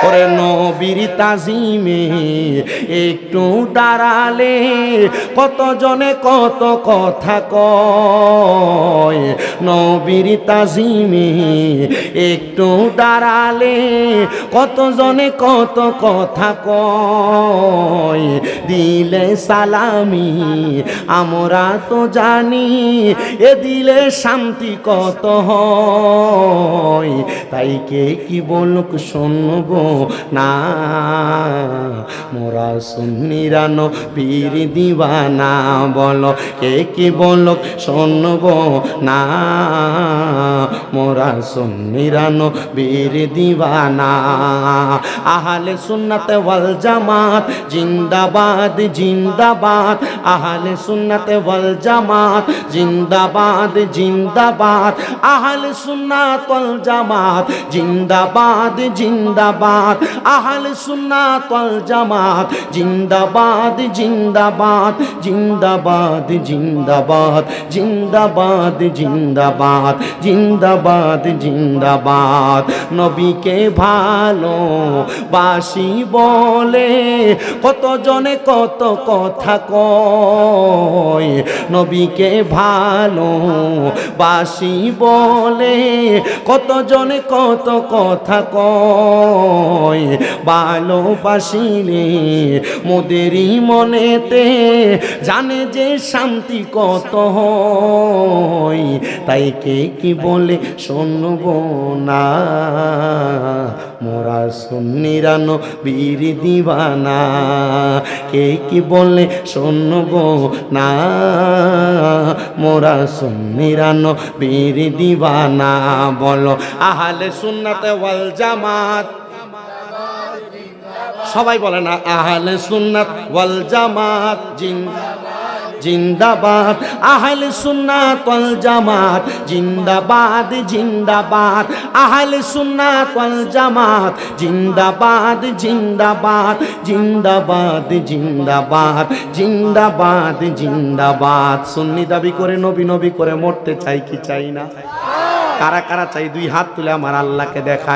ওরে নবীর তাজিমে একটু দাঁড়ালে কত জনে কত কথা কয়। নবীর তাজিমে একটু দাঁড়ালে কত জনে কত কথা কয়। দিলে সালামি আমরা তো জানি, এ দিলে শান্তি কত হয়। তাই কে কি বলুক শুনবো না, মোরা সুন্নিরা নবীর দিওয়ানা। বলো কে কি বলুক শুনবো না, মোরা সুন্নিরা নবীর দিওয়ানা। আহলে সুন্নাত ওয়াল জামাত জিন্দাবাদ জিন্দাবাদ। আহলে সুন্নাত ওয়াল জামাত জিন্দাবাদ জিন্দাবাদ। আহলে সুন্নাত ওয়াল জামাত জিন্দাবাদ জিন্দাবাদ। আহলে সুন্নাত ওয়াল জামাত জিন্দাবাদ জিন্দাবাদ জিন্দাবাদ জিন্দাবাদ জিন্দাবাদ জিন্দাবাদ জিন্দাবাদ জিন্দাবাদ। নবীকে ভালো বাসি বলে কত জনে কত কথা কয়। নবীকে ভালো বাসি বলে কত জনে কত কথা কয়। ভালোবাসিলে মোদেরই মনেতে জানে যে শান্তি কত হয়। তাই কে কি বলে শুনবো না, মোরা সুন্নিরা নবীর দিওয়ানা। কে কি বলে শুনবো না, মোরা সুন্নিরা নবীর দিওয়ানা। বলো আহলে সুন্নাত ওয়াল জামাত, সবাই বলে না আহলে সুন্নাত ওয়াল জামাত জিন্দাবাদ। আহলে সুন্নাত ওয়াল জামাত জিন্দাবাদ জিন্দাবাদ। আহলে সুন্নাত ওয়াল জামাত জিন্দাবাদ জিন্দাবাদ জিন্দাবাদ জিন্দাবাদ জিন্দাবাদ জিন্দাবাদ। সুন্নি দাবি করে নবী নবী করে মরতে চাই কি চাই না? কারা কারা চাই দুই হাত তুলে আমার আল্লাহকে দেখায়।